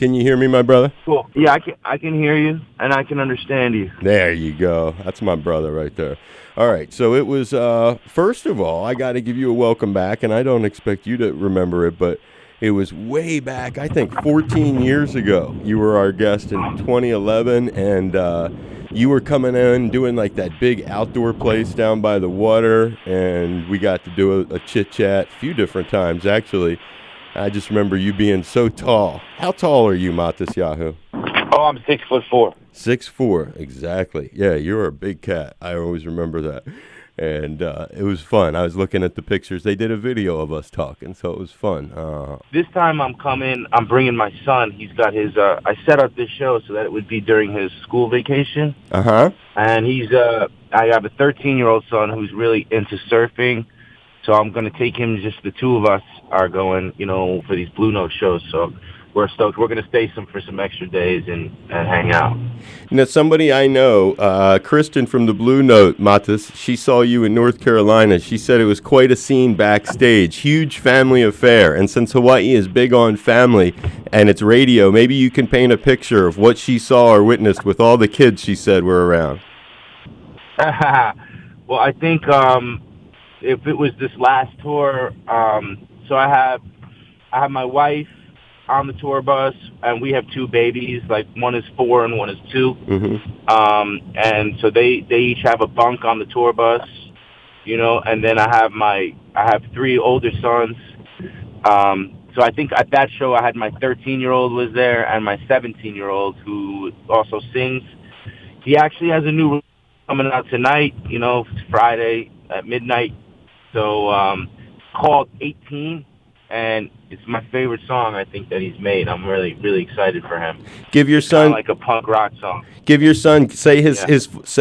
Can you hear me, my brother? Cool. Yeah, I can hear you and I can understand you. There you go. That's my brother right there. All right. So it was, first of all, I got to give you a welcome back, and I don't expect you to remember it, but it was way back, I think 14 years ago. You were our guest in 2011, and you were coming in doing like that big outdoor place down by the water, and we got to do a chit chat a few different times, actually. I just remember you being so tall. How tall are you, Matisyahu? Oh, I'm 6'4". 6'4", exactly. Yeah, you're a big cat. I always remember that. And it was fun. I was looking at the pictures. They did a video of us talking, so it was fun. This time I'm bringing my son. He's got his, I set up this show so that it would be during his school vacation. Uh-huh. And I have a 13-year-old son who's really into surfing. So I'm going to take him, just the two of us are going, for these Blue Note shows. So we're stoked. We're going to stay for some extra days and hang out. Now, somebody I know, Kristen from the Blue Note, Matis, she saw you in North Carolina. She said it was quite a scene backstage. Huge family affair. And since Hawaii is big on family and it's radio, maybe you can paint a picture of what she saw or witnessed with all the kids she said were around. Well, I think if it was this last tour, so I have my wife on the tour bus, and we have two babies. Like, one is 4 and one is 2. Mm-hmm. And so they each have a bunk on the tour bus, And then I have 3 older sons. So I think at that show I had my 13-year-old was there and my 17-year-old who also sings. He actually has a new coming out tonight. It's Friday at midnight. So called 18, and it's my favorite song I think that he's made. I'm really, really excited for him. Give your son like a punk rock song. Give your son say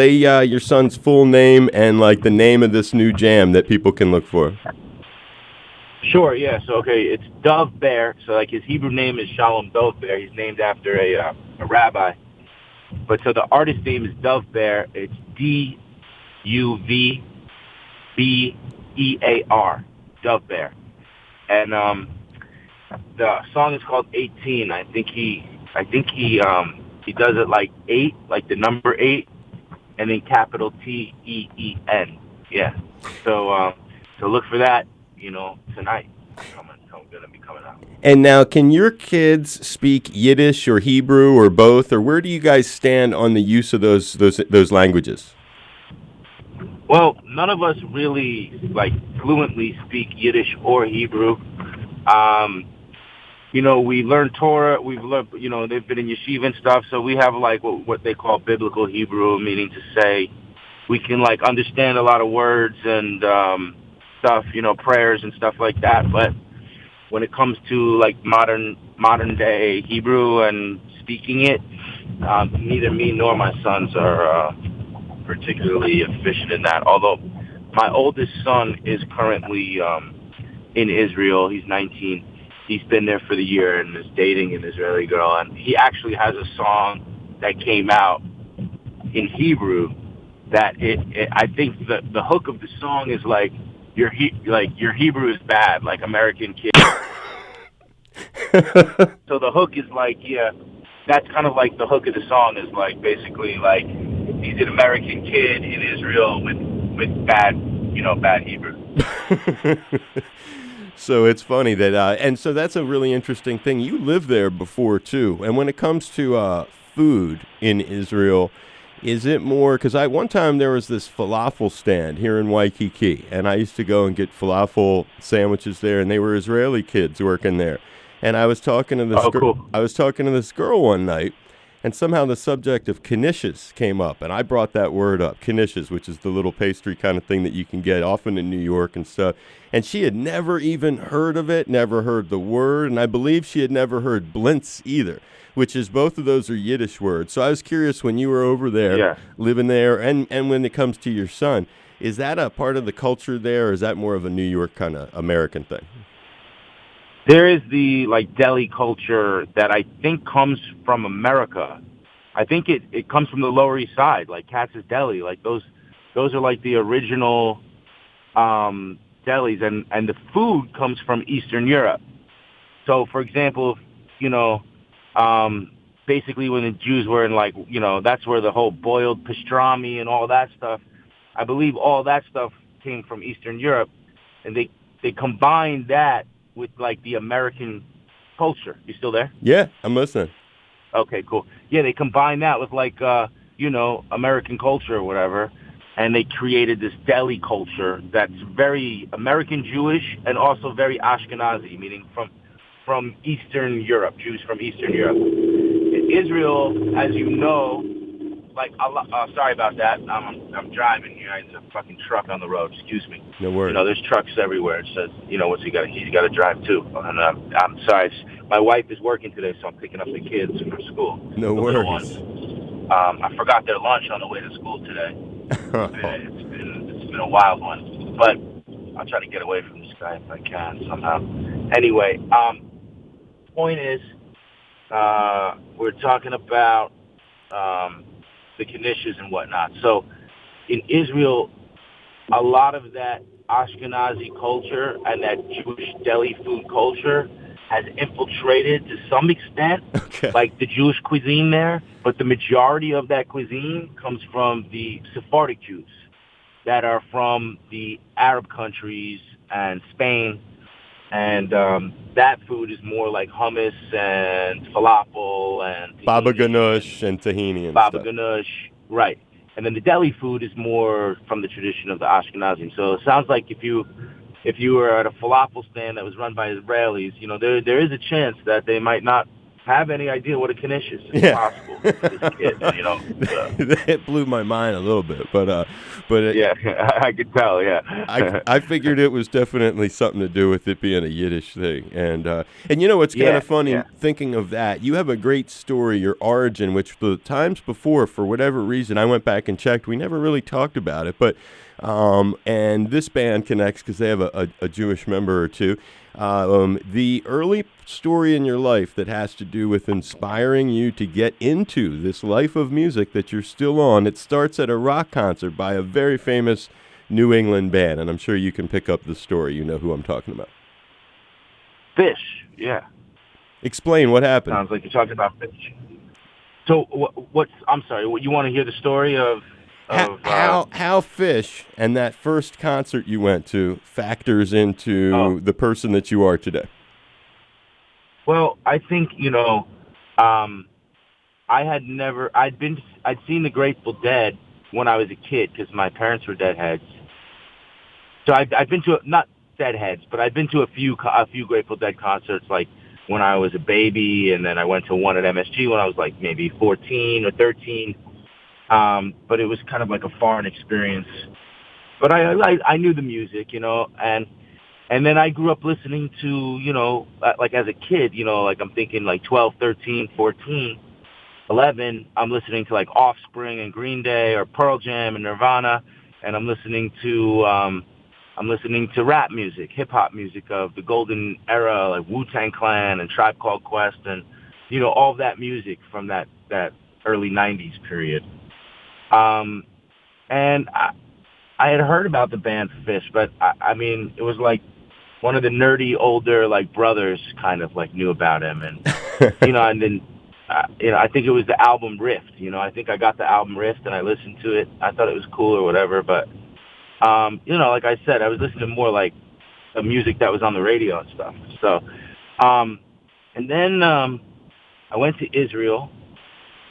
Yeah. your son's full name and like the name of this new jam that people can look for. Sure, yeah. So okay, it's Dove Bear. So like his Hebrew name is Shalom Dove Bear. He's named after a rabbi. But so the artist name is Dove Bear. It's DUVBEAR, Dove Bear. And the song is called 18. I think he does it like 8, like the number 8, and then capital TEEN. Yeah. So look for that, tonight. Gonna be coming out. And now, can your kids speak Yiddish or Hebrew or both, or where do you guys stand on the use of those languages? Well, none of us really fluently speak Yiddish or Hebrew. We learn Torah. We've learned, they've been in yeshiva and stuff. So we have what they call biblical Hebrew, meaning to say we can understand a lot of words and stuff, prayers and stuff like that. But when it comes to modern day Hebrew and speaking it, neither me nor my sons are particularly efficient in that. Although my oldest son is currently in Israel. He's 19. He's been there for the year and is dating an Israeli girl. And he actually has a song that came out in Hebrew that I think the hook of the song is your Hebrew is bad, like American kid. So the hook is that's kind of the hook of the song is basically he's an American kid in Israel with bad Hebrew. So it's funny that, and so that's a really interesting thing. You lived there before too, and when it comes to food in Israel, is it more? Because one time there was this falafel stand here in Waikiki, and I used to go and get falafel sandwiches there, and they were Israeli kids working there. And I was talking to this cool. I was talking to this girl one night, and somehow the subject of knishes came up, and I brought that word up, knishes, which is the little pastry kind of thing that you can get often in New York and stuff. And she had never even heard of it, never heard the word, and I believe she had never heard blintz either, which is both of those are Yiddish words. So I was curious when you were over there, living there, and when it comes to your son, is that a part of the culture there, or is that more of a New York kind of American thing? There is the deli culture that I think comes from America. I think it comes from the Lower East Side, like Katz's Deli. Those are the original delis, and the food comes from Eastern Europe. So, for example, Basically, when the Jews were in like, that's where the whole boiled pastrami and all that stuff. I believe all that stuff came from Eastern Europe, and they combined that with like the American culture. You still there? Yeah, I'm listening. Okay, cool. Yeah, they combined that with like American culture or whatever, and they created this deli culture that's very American Jewish and also very Ashkenazi, meaning from Eastern Europe, Jews from Eastern Europe. Israel, as you know, like sorry about that. I'm driving here. There's a fucking truck on the road. Excuse me. No worries. There's trucks everywhere. It says, what's he got? He's got to drive too. And I'm sorry. My wife is working today, so I'm picking up the kids from school. No The little worries. ones. I forgot their lunch on the way to school today. It's been a wild one, but I'll try to get away from this guy if I can somehow. Anyway, point is, we're talking about the knishes and whatnot. So in Israel, a lot of that Ashkenazi culture and that Jewish deli food culture has infiltrated to some extent, Okay. like the Jewish cuisine there, but the majority of that cuisine comes from the Sephardic Jews that are from the Arab countries and Spain, and that food is more like hummus and falafel and Baba tahini and ganoush and tahini and baba stuff. ganoush, right? And then the deli food is more from the tradition of the Ashkenazim. So it sounds like if you were at a falafel stand that was run by Israelis, there is a chance that they might not have any idea what a knish is. It's Yeah. possible for this kid, That blew my mind a little bit, but yeah, I could tell. Yeah, I figured it was definitely something to do with it being a Yiddish thing, and what's kind yeah, of funny yeah. thinking of that. You have a great story, your origin, which the times before, for whatever reason, I went back and checked. We never really talked about it, but and this band connects because they have a Jewish member or two. The early story in your life that has to do with inspiring you to get into this life of music that you're still on. It starts at a rock concert by a very famous New England band, and I'm sure you can pick up the story. You know who I'm talking about. Fish. Yeah, Explain what happened. sounds like you're talking about fish. So what's? I'm sorry. What you want to hear the story of? How, Of how how Fish and that first concert you went to factors oh, into the person that you are today. well, I think um, I'd seen the Grateful Dead when I was a kid because my parents were Deadheads. So I've been to not Deadheads, but I've been to a few Grateful Dead concerts like when I was a baby, and then I went to one at MSG when I was like maybe 14 or 13. But it was kind of like a foreign experience. But I knew the music, and then I grew up listening to, like as a kid, like I'm thinking like 12, 13, 14. 11, I'm listening to like Offspring and Green Day or Pearl Jam and Nirvana, and I'm listening to rap music, hip hop music of the golden era, like Wu-Tang Clan and Tribe Called Quest, and all of that music from that early '90s period. Um, and I had heard about the band Fish, but I mean, it was like one of the nerdy older like brothers kind of like knew about him, and then I think it was the album Rift. I think I got the album Rift and I listened to it. I thought it was cool or whatever, but like I said, I was listening to more like the music that was on the radio and stuff. So, um, and then I went to Israel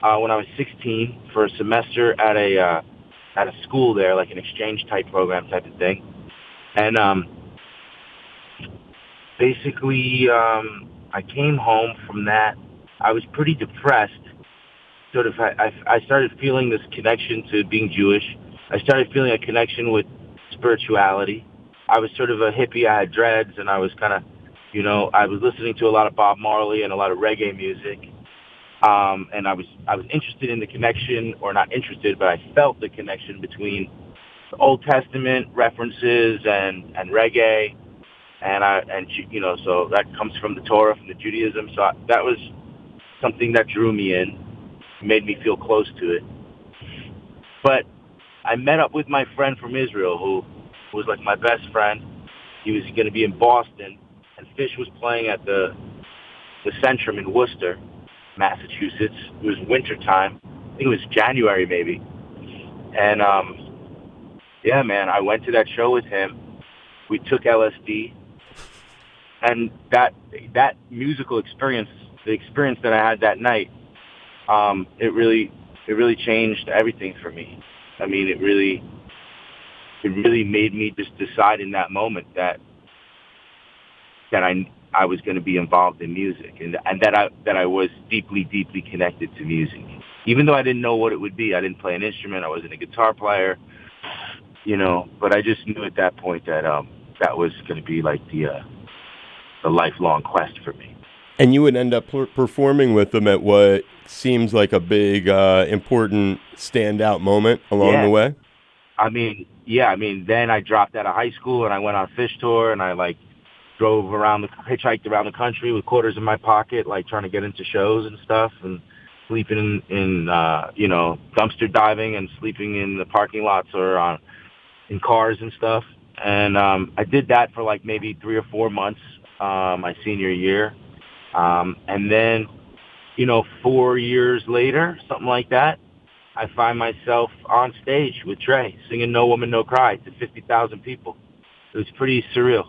when I was 16 for a semester at a school there, like an exchange type program type of thing, and basically I came home from that. I was pretty depressed. Sort of, I started feeling this connection to being Jewish. I started feeling a connection with spirituality. I was sort of a hippie. I had dreads, and I was kind of, I was listening to a lot of Bob Marley and a lot of reggae music. And I was interested in the connection, or not interested, but I felt the connection between the Old Testament references and reggae, and so that comes from the Torah, from the Judaism. So that was something that drew me in, made me feel close to it. But I met up with my friend from Israel, who was like my best friend. He was going to be in Boston, and Fish was playing at the Centrum in Worcester. Massachusetts. It was winter time. I think it was January maybe. And yeah, man, I went to that show with him. We took LSD, and that musical experience, the experience that I had that night, it really changed everything for me. I mean, it really made me just decide in that moment that I was going to be involved in music, and that I was deeply deeply connected to music, even though I didn't know what it would be. I didn't play an instrument. I wasn't a guitar player, but I just knew at that point that was going to be like the lifelong quest for me. And you would end up performing with them at what seems like a big, important standout moment along the Yeah, way. then I dropped out of high school and I went on a fish tour, and I like hitchhiked around the country with quarters in my pocket, like trying to get into shows and stuff, and sleeping in dumpster diving and sleeping in the parking lots or in cars and stuff. And I did that for like maybe 3 or 4 months my senior year. And then, 4 years later, something like that, I find myself on stage with Trey singing "No Woman, No Cry" to 50,000 people. It was pretty surreal.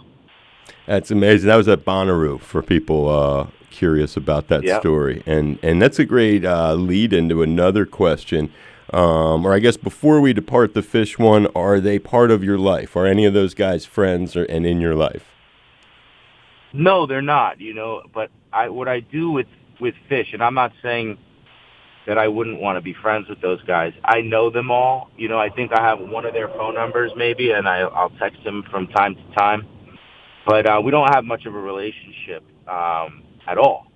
That's amazing. That was at Bonnaroo for people curious about that Yep. story, and that's a great lead into another question. Or I guess before we depart the fish one, are they part of your life? Are any of those guys friends and in your life? No, they're not, but what I do with Fish, and I'm not saying that I wouldn't want to be friends with those guys. I know them all. I think I have one of their phone numbers maybe, and I'll text them from time to time. But we don't have much of a relationship at all.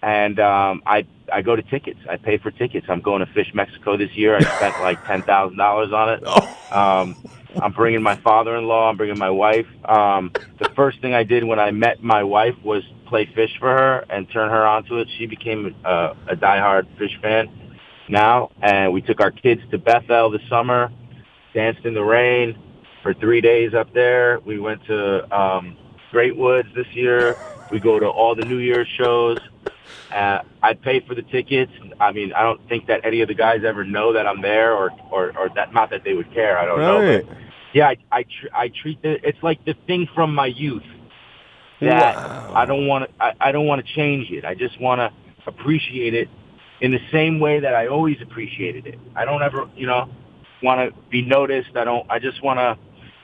And I go to tickets. I pay for tickets. I'm going to Fish Mexico this year. I spent like $10,000 on it. Um, I'm bringing my father-in-law. I'm bringing my wife. The first thing I did when I met my wife was play Fish for her and turn her onto it. She became a diehard Fish fan now, and we took our kids to Bethel this summer, danced in the rain for 3 days up there. We went to Great Woods this year. We go to all the New Year's shows. I pay for the tickets. I mean, I don't think that any of the guys ever know that I'm there, or that, not that they would care. I don't know, Right. but yeah, I treat it. It's like the thing from my youth that I Wow. don't want to. I don't want to change it. I just want to appreciate it in the same way that I always appreciated it. I don't ever, want to be noticed. I don't. I just want to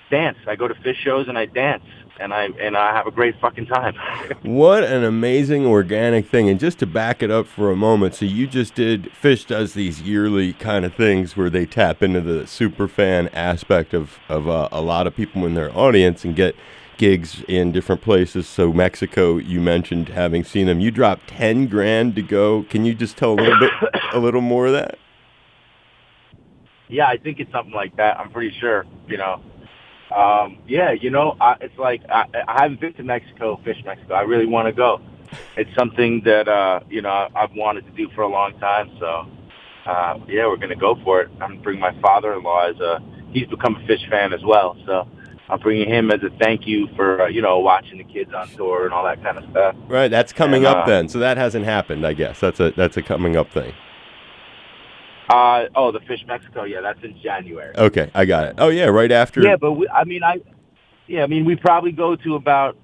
dance. I go to Fish shows and I dance, and I have a great fucking time. What an amazing organic thing. And just to back it up for a moment, so you just did, Fish does these yearly kind of things where they tap into the super fan aspect of a lot of people in their audience and get gigs in different places. So Mexico, you mentioned having seen them. You dropped 10 grand to go. Can you just tell a little more of that? Yeah, I think it's something like that. I'm pretty sure. Yeah, it's like I haven't been to Mexico, Fish Mexico. I really want to go. It's something that I've wanted to do for a long time. So yeah, we're gonna go for it. I'm gonna bring my father-in-law he's become a Fish fan as well. So I'm bringing him as a thank you for watching the kids on tour and all that kind of stuff. Right, that's coming And up then. So that hasn't happened, I guess. That's a coming up thing. the Fish Mexico, yeah, that's in January. Okay, I got it. Oh yeah, right Yeah, after. but we probably go to about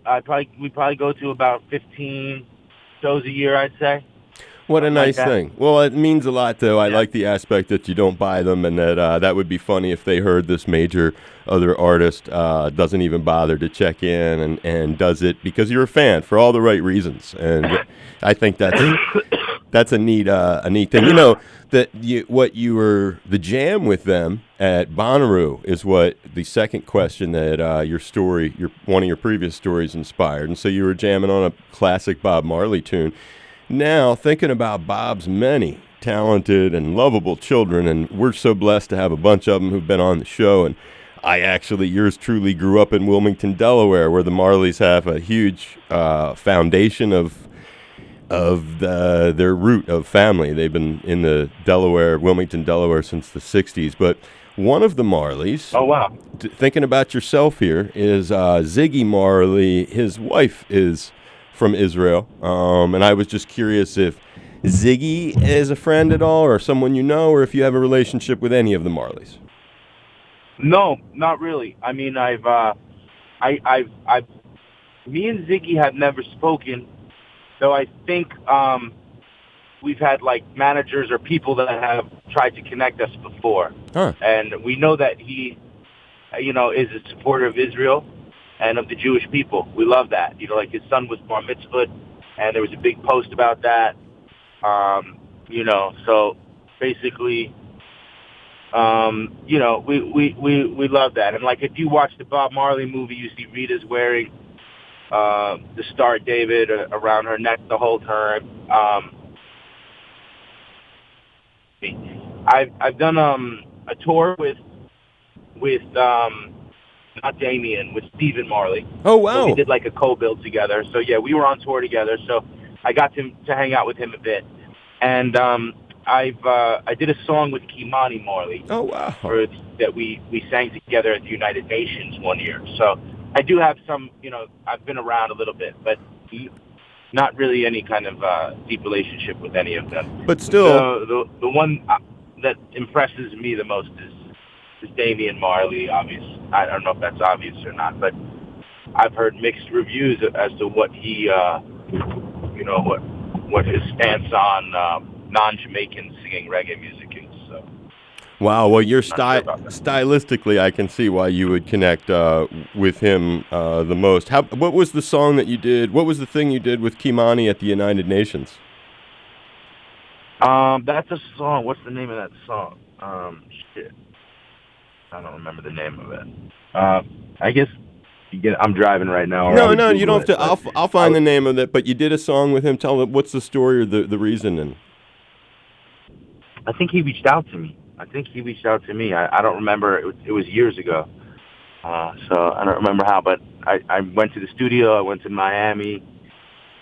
we probably go to about 15 shows a year, I'd say, What a something like nice that. thing. Well, it means a lot, though. I Yeah. like the aspect that you don't buy them, and that would be funny if they heard this major other artist doesn't even bother to check in and does it because you're a fan for all the right reasons. And I think that's a neat thing. The jam with them at Bonnaroo is what the second question that one of your previous stories inspired. And so you were jamming on a classic Bob Marley tune. Now, thinking about Bob's many talented and lovable children, and we're so blessed to have a bunch of them who've been on the show. And yours truly grew up in Wilmington, Delaware, where the Marleys have a huge foundation of their root of family. They've been in the Wilmington, Delaware, since the '60s. But one of the Marleys, Oh wow. thinking about yourself here, is Ziggy Marley. His wife is from Israel, and I was just curious if Ziggy as a friend at all, or someone you know, or if you have a relationship with any of the Marleys. No, not really. I mean, I've, me and Ziggy have never spoken, though I think we've had like managers or people that have tried to connect us before, Huh. and we know that he, is a supporter of Israel and of the Jewish people. We love that. Like his son was bar mitzvahed, and there was a big post about that. So basically, we love that. And like if you watch the Bob Marley movie, you see Rita's wearing the Star of David around her neck the whole time. I've done a tour with not Damien, with Stephen Marley. Oh, So we wow. did like a co-build together. So yeah, we were on tour together. So I got to hang out with him a bit. And I did a song with Kimani Marley Oh, wow. that we sang together at the United Nations one year. So I do have some, I've been around a little bit, but not really any kind of deep relationship with any of them. But still. The one that impresses me the most is Damian Marley. Obvious. I don't know if that's obvious or not, but I've heard mixed reviews as to what he, what his stance on non-Jamaican singing reggae music is. So. Wow. Well, you're Not sure about that. stylistically, I can see why you would connect with him the most. What was the song that you did? What was the thing you did with Kimani at the United Nations? That's a song. What's the name of that song? Shit. I don't remember the name of it. I guess I'm driving right now. Or I would No, you Google don't have it, to. I'll find the name of it. But you did a song with him. Tell him what's the story or the reason. And I think he reached out to me. I don't remember. It was years ago. So I don't remember how. But I went to the studio. I went to Miami,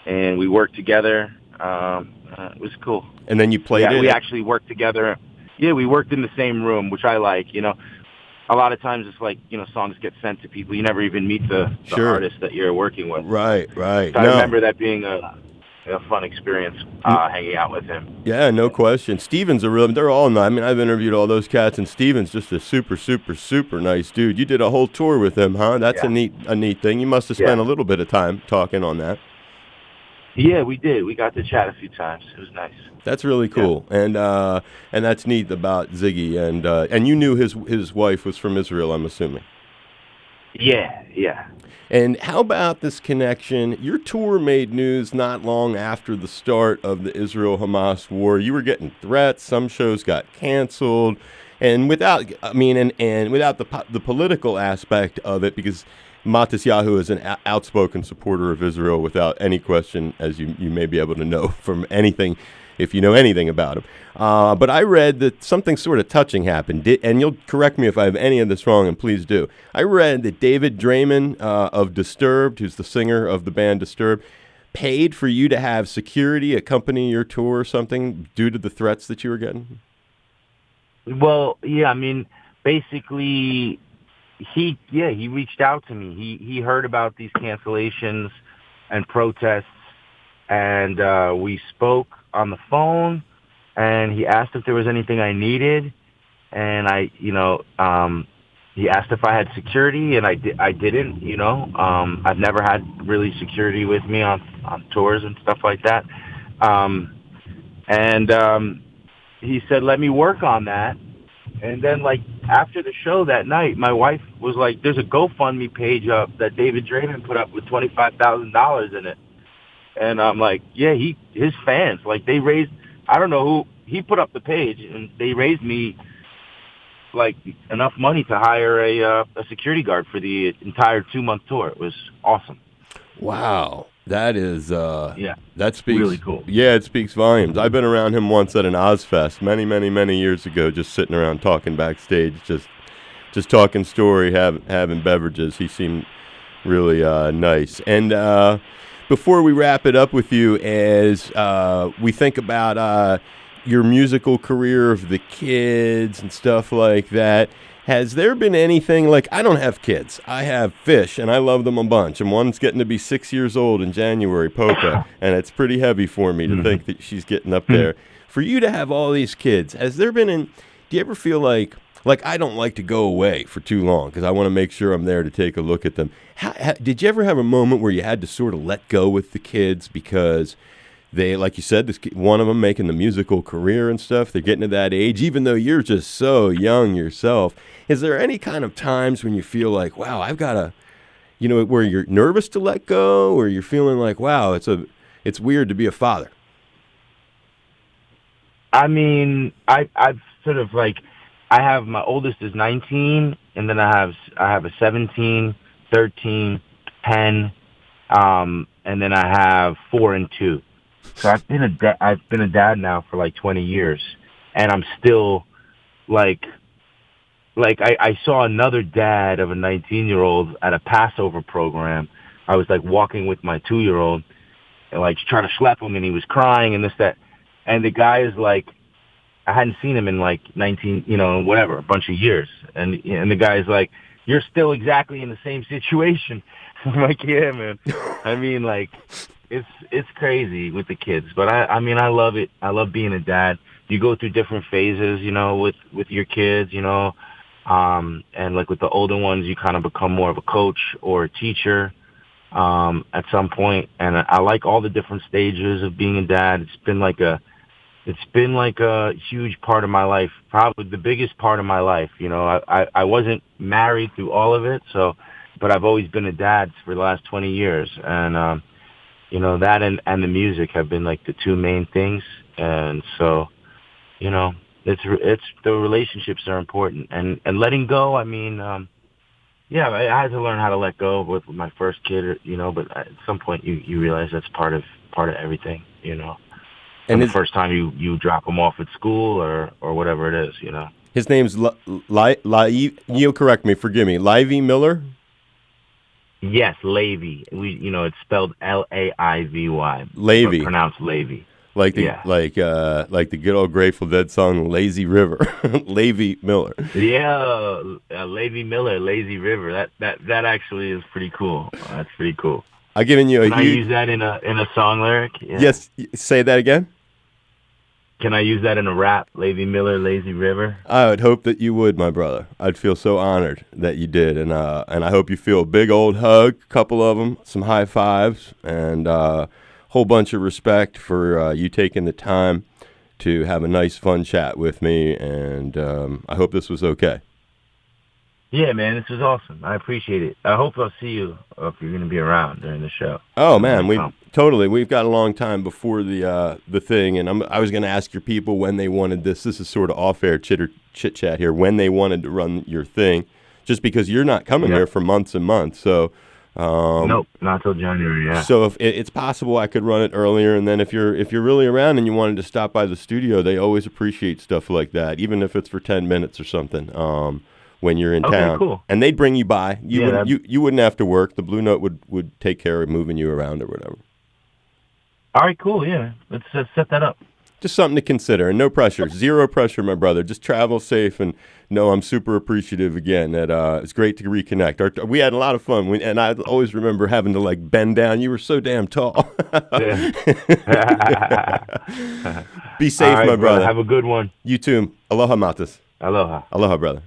and we worked together. It was cool. and then you played it. We actually worked together. Yeah, we worked in the same room, which I like. A lot of times it's like, songs get sent to people. You never even meet the Sure. artist that you're working with. Right. So I No. remember that being a fun experience, hanging out with him. Yeah, no question. Steven's they're all nice. I mean, I've interviewed all those cats, and Steven's just a super, super, super nice dude. You did a whole tour with him, huh? That's Yeah. a neat thing. You must have spent a little bit of time talking on that. Yeah, we did. We got to chat a few times. It was nice. That's really cool, and that's neat about Ziggy. And you knew his wife was from Israel, I'm assuming. Yeah. And how about this connection? Your tour made news not long after the start of the Israel-Hamas war. You were getting threats. Some shows got canceled, and without the political aspect of it, because Matisyahu is an outspoken supporter of Israel without any question, as you may be able to know from anything, if you know anything about him. But I read that something sort of touching happened, and you'll correct me if I have any of this wrong, and please do. I read that David Draymond of Disturbed, who's the singer of the band Disturbed, paid for you to have security accompany your tour or something due to the threats that you were getting? Well, yeah, I mean, basically, he reached out to me. He heard about these cancellations and protests, and we spoke on the phone, and he asked if there was anything I needed, and he asked if I had security, and I didn't. I've never had really security with me on tours and stuff like that. He said, let me work on that. And then, like, after the show that night, my wife was like, there's a GoFundMe page up that David Draymond put up with $25,000 in it. And I'm like, yeah, his fans, like, they raised, I don't know who, he put up the page, and they raised me, like, enough money to hire a security guard for the entire 2-month tour. It was awesome. Wow. That is, that speaks really cool. Yeah, it speaks volumes. I've been around him once at an Ozfest many, many, many years ago, just sitting around talking backstage, just talking story, having beverages. He seemed really nice. And before we wrap it up with you, as we think about your musical career of the kids and stuff like that, Has there been anything like, I don't have kids. I have fish, and I love them a bunch. And one's getting to be 6 years old in January, Polka, and it's pretty heavy for me to think that she's getting up there. For you to have all these kids, has there been do you ever feel like I don't like to go away for too long because I want to make sure I'm there to take a look at them. Did you ever have a moment where you had to sort of let go with the kids because they, like you said, one of them making the musical career and stuff, they're getting to that age, even though you're just so young yourself. Is there any kind of times when you feel like, wow, I've got to, where you're nervous to let go, or you're feeling like, wow, it's weird to be a father? I mean, I've sort of like, I have, my oldest is 19, and then I have a 17, 13, 10, and then I have 4 and 2. So I've been a dad now for like 20 years, and I'm still like I saw another dad of a 19-year-old at a Passover program. I was like walking with my 2-year-old and like trying to slap him, and he was crying and this, that, and the guy is like, I hadn't seen him in like 19, whatever, a bunch of years. And the guy's like, you're still exactly in the same situation. I'm like, yeah, man. I mean, like, it's crazy with the kids, but I mean, I love it. I love being a dad. You go through different phases, with your kids, and like with the older ones, you kind of become more of a coach or a teacher, at some point. And I like all the different stages of being a dad. It's been like a huge part of my life, probably the biggest part of my life. I wasn't married through all of it, but I've always been a dad for the last 20 years. And, that and the music have been like the two main things. And so, it's the relationships are important, and letting go. I mean, yeah, I had to learn how to let go with my first kid, but at some point you realize that's part of everything, And the first time you drop him off at school or whatever it is, His name's you'll correct me, forgive me, Laivy Miller? Yes, Laivy. It's spelled Laivy. Laivy. Pronounced Laivy. Like the good old Grateful Dead song "Lazy River," Laivy Miller. Yeah, Laivy Miller, Lazy River. That actually is pretty cool. That's pretty cool. I've given you Can I use that in a song lyric? Yeah. Yes, say that again. Can I use that in a rap? Laivy Miller, Lazy River. I would hope that you would, my brother. I'd feel so honored that you did, and I hope you feel a big old hug, a couple of them, some high fives, and whole bunch of respect for you taking the time to have a nice, fun chat with me, and I hope this was okay. Yeah, man, this was awesome. I appreciate it. I hope I'll see you if you're going to be around during the show. Oh, man, we've got a long time before the thing, and I was going to ask your people when they wanted this. This is sort of off-air chit-chat here, when they wanted to run your thing, just because you're not coming there for months and months, so... nope, not till January. Yeah. So if it's possible, I could run it earlier, and then if you're really around and you wanted to stop by the studio, they always appreciate stuff like that, even if it's for 10 minutes or something. When you're in town, cool. And they'd bring you by. You wouldn't have to work. The Blue Note would take care of moving you around or whatever. All right, cool. Yeah, let's set that up. Just something to consider, and no pressure, zero pressure, my brother. Just travel safe, and I'm super appreciative again. That it's great to reconnect. We had a lot of fun, and I always remember having to like bend down. You were so damn tall. Be safe, all right, my brother. Have a good one. You too. Aloha, Matis. Aloha. Aloha, brother.